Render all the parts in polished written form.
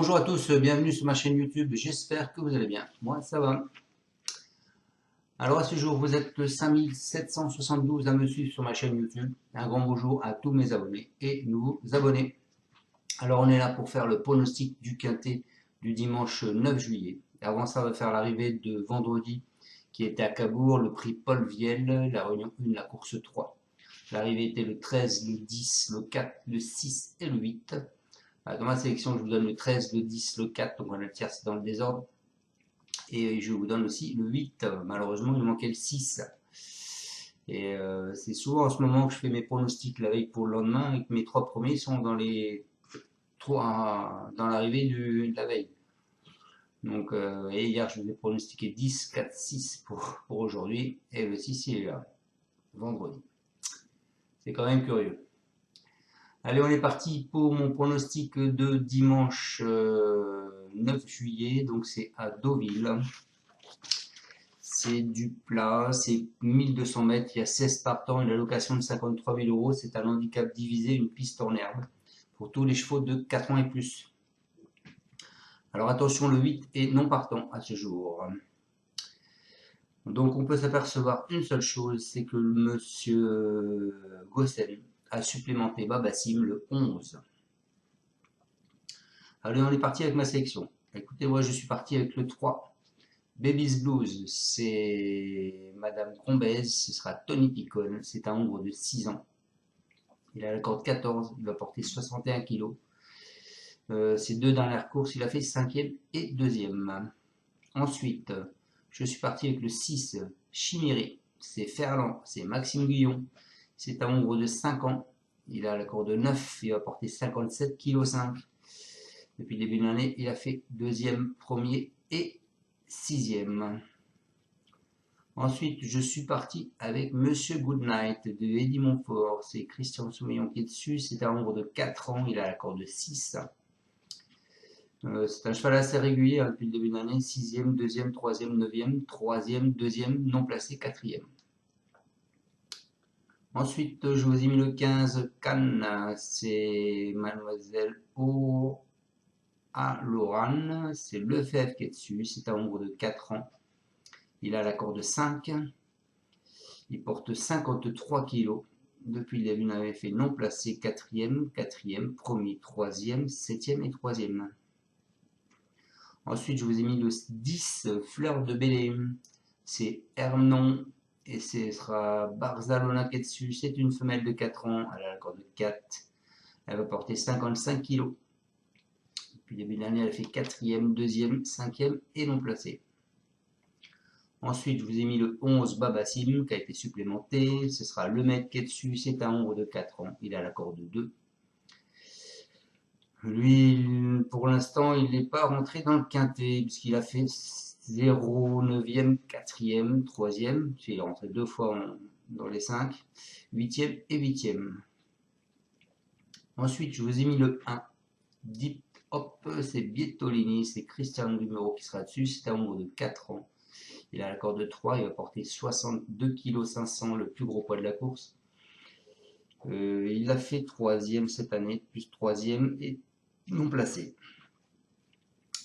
Bonjour à tous, bienvenue sur ma chaîne YouTube, j'espère que vous allez bien. Moi, ça va. Alors à ce jour, vous êtes 5772 à me suivre sur ma chaîne YouTube. Un grand bonjour à tous mes abonnés et nouveaux abonnés. Alors on est là pour faire le pronostic du quintet du dimanche 9 juillet. Avant ça, on va faire l'arrivée de vendredi qui était à Cabourg, le prix Paul Vielle, la réunion 1, la course 3. L'arrivée était le 13, le 10, le 4, le 6 et le 8. Dans ma sélection, je vous donne le 13, le 10, le 4, donc on va le tierce dans le désordre. Et je vous donne aussi le 8, malheureusement il manquait le 6. Et c'est souvent en ce moment que je fais mes pronostics la veille pour le lendemain et que mes trois premiers sont dans les dans l'arrivée de la veille. Donc, et hier je vous ai pronostiqué 10, 4, 6 pour aujourd'hui, et le 6 il est là, vendredi. C'est quand même curieux. Allez, on est parti pour mon pronostic de dimanche 9 juillet, donc c'est à Deauville. C'est du plat, c'est 1200 mètres, il y a 16 partants, une allocation de 53 000 euros, c'est un handicap divisé, une piste en herbe, pour tous les chevaux de 4 ans et plus. Alors attention, le 8 est non partant à ce jour. Donc on peut s'apercevoir une seule chose, c'est que monsieur Gossen a supplémenté Babassim le 11. Allez, on est parti avec ma sélection. Écoutez, moi je suis parti avec le 3. Baby's Blues, c'est Madame Combez, ce sera Tony Picon, c'est un ombre de 6 ans. Il a la corde 14, il va porter 61 kg. Ces deux dernières courses, il a fait 5e et 2e. Ensuite, je suis parti avec le 6, Chiméré, c'est Ferland, c'est Maxime Guillon. C'est un ombre de 5 ans, il a la corde 9, il va porter 57 kg 5. Depuis le début de l'année, il a fait 2e, 1er et 6e. Ensuite, je suis parti avec Monsieur Goodnight de Eddie Montfort. C'est Christian Soumillon qui est dessus. C'est un nombre de 4 ans. Il a la corde 6. C'est un cheval assez régulier depuis le début de l'année. 6e, 2e, 3e, 9e, 3e, 2e, non placé, 4e. Ensuite, je vous ai mis le 15, Cannes. C'est Mademoiselle O. A. Lorane. C'est Lefebvre qui est dessus. C'est un nombre de 4 ans. Il a la corde 5, il porte 53 kg. Depuis le début, il avait fait non placé 4e, 4e, 1er, 3e, 7e et 3e. Ensuite, je vous ai mis le 10, Fleur de Bélé. C'est Hermnon et ce sera Barzalona qui est dessus. C'est une femelle de 4 ans, elle a la corde 4. Elle va porter 55 kg. Depuis le début de l'année, elle fait 4e, 2e, 5e et non placé. Ensuite, je vous ai mis le 11 Babassim qui a été supplémenté. Ce sera le maître qui est dessus. C'est un ombre de 4 ans. Il a la corde 2. Lui, pour l'instant, il n'est pas rentré dans le quintet puisqu'il a fait 0, 9e, 4e, 3e. Il est rentré 2 fois dans les 5. 8e et 8e. Ensuite, je vous ai mis le 1. Deep Hop, c'est Bietolini. C'est Christian Numéro qui sera dessus. C'est un ombre de 4 ans. Il a la corde 3, il va porter 62 kg 500, le plus gros poids de la course. Il a fait 3e cette année, plus 3e et non placé.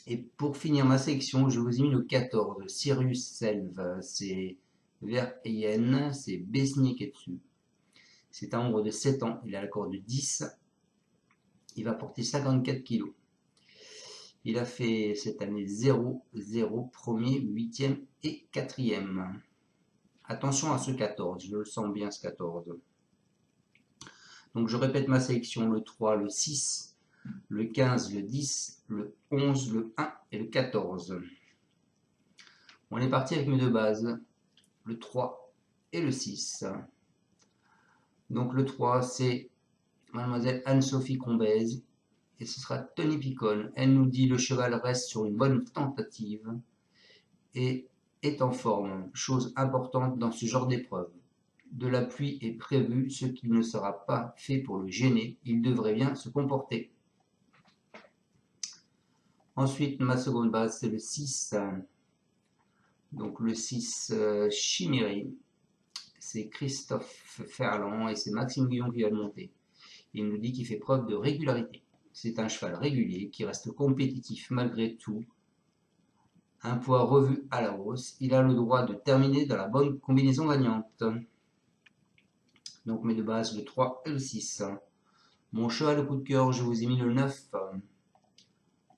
Et pour finir ma sélection, je vous ai mis le 14, Sirius Selve. C'est Verheyen, c'est Besnier qui est dessus. C'est un ombre de 7 ans, il a la corde 10. Il va porter 54 kg. Il a fait cette année 0, 0, 1er, 8e et 4e. Attention à ce 14, je le sens bien ce 14. Donc je répète ma sélection, le 3, le 6, le 15, le 10, le 11, le 1 et le 14. On est parti avec mes deux bases, le 3 et le 6. Donc le 3 c'est Mademoiselle Anne-Sophie Combez. Et ce sera Tony Picon. Elle nous dit le cheval reste sur une bonne tentative et est en forme. Chose importante dans ce genre d'épreuve. De la pluie est prévue, ce qui ne sera pas fait pour le gêner. Il devrait bien se comporter. Ensuite, ma seconde base, c'est le 6. Donc le 6, Chiméré. C'est Christophe Ferland et c'est Maxime Guillon qui va le monter. Il nous dit qu'il fait preuve de régularité. C'est un cheval régulier qui reste compétitif malgré tout. Un poids revu à la hausse. Il a le droit de terminer dans la bonne combinaison gagnante. Donc mes deux bases, le 3 et le 6. Mon cheval de coup de cœur, je vous ai mis le 9.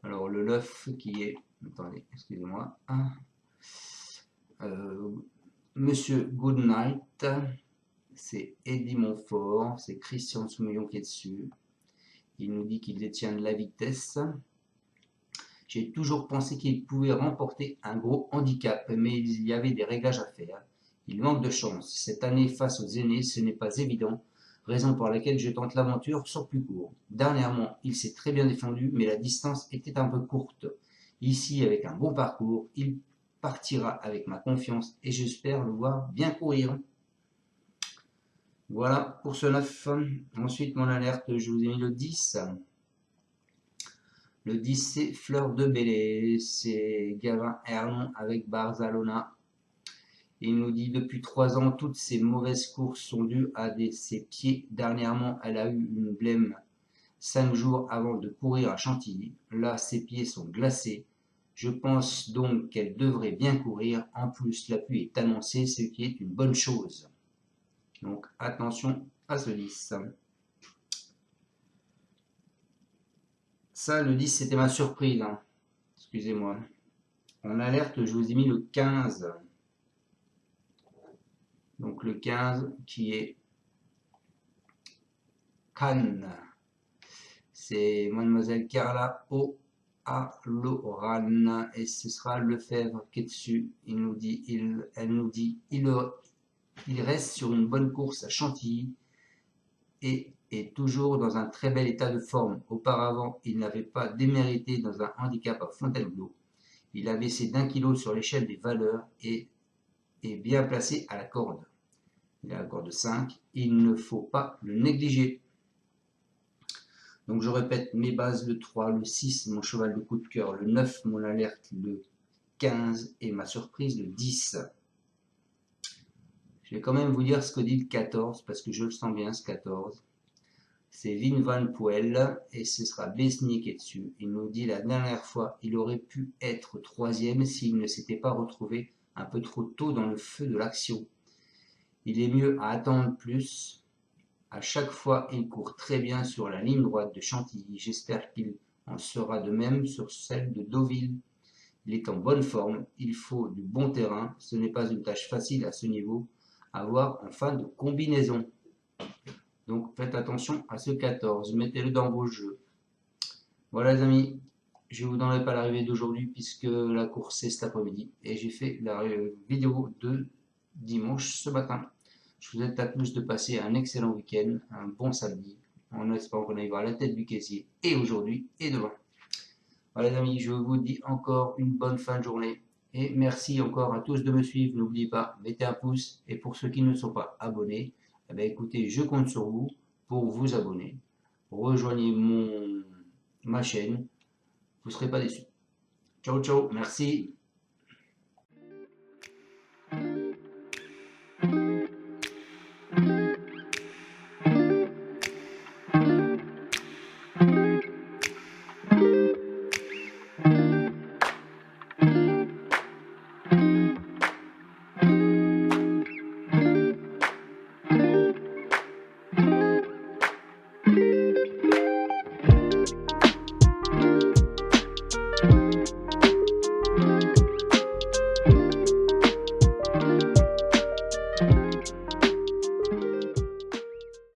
Alors le 9 qui est... Attendez, excusez-moi. Monsieur Goodnight, c'est Eddie Montfort, c'est Christian Soumillon qui est dessus. Il nous dit qu'il détient de la vitesse. J'ai toujours pensé qu'il pouvait remporter un gros handicap, mais il y avait des réglages à faire. Il manque de chance. Cette année, face aux aînés, ce n'est pas évident, raison pour laquelle je tente l'aventure sur plus court. Dernièrement, il s'est très bien défendu, mais la distance était un peu courte. Ici, avec un bon parcours, il partira avec ma confiance et j'espère le voir bien courir. Voilà pour ce 9. Ensuite, mon alerte, je vous ai mis le 10. Le 10, c'est Fleur de Bélé. C'est Gavin Hernon avec Barzalona. Il nous dit depuis 3 ans, toutes ces mauvaises courses sont dues à ses pieds. Dernièrement, elle a eu une blême 5 jours avant de courir à Chantilly. Là, ses pieds sont glacés. Je pense donc qu'elle devrait bien courir. En plus, la pluie est annoncée, ce qui est une bonne chose. Donc, attention à ce 10. Ça, le 10, c'était ma surprise. Hein. Excusez-moi. En alerte, je vous ai mis le 15. Donc, le 15 qui est Cannes. C'est Mademoiselle Carla O'Halloran et ce sera Lefebvre qui est dessus. Elle nous dit, il reste sur une bonne course à Chantilly et est toujours dans un très bel état de forme. Auparavant, il n'avait pas démérité dans un handicap à Fontainebleau. Il a baissé d'1 kilo sur l'échelle des valeurs et est bien placé à la corde. Il a la corde 5. Il ne faut pas le négliger. Donc je répète mes bases, le 3, le 6, mon cheval de coup de cœur, le 9, mon alerte, le 15 et ma surprise, le 10. Je vais quand même vous dire ce que dit le 14 parce que je le sens bien ce 14. C'est Vin Van Poel et ce sera Besny qui est dessus. Il nous dit la dernière fois, il aurait pu être 3e s'il ne s'était pas retrouvé un peu trop tôt dans le feu de l'action. Il est mieux à attendre plus. À chaque fois, il court très bien sur la ligne droite de Chantilly. J'espère qu'il en sera de même sur celle de Deauville. Il est en bonne forme. Il faut du bon terrain. Ce n'est pas une tâche facile à ce niveau à voir en fin de combinaison. Donc faites attention à ce 14. Mettez-le dans vos jeux. Voilà les amis. Je ne vous donnerai pas l'arrivée d'aujourd'hui puisque la course est cet après-midi. Et j'ai fait la vidéo de dimanche ce matin. Je vous souhaite à tous de passer un excellent week-end, un bon samedi, en espérant qu'on aille voir la tête du caissier et aujourd'hui et demain. Voilà les amis, je vous dis encore une bonne fin de journée et merci encore à tous de me suivre. N'oubliez pas, mettez un pouce et pour ceux qui ne sont pas abonnés, eh bien, écoutez, je compte sur vous pour vous abonner. Rejoignez ma chaîne, vous ne serez pas déçus. Ciao, ciao, merci.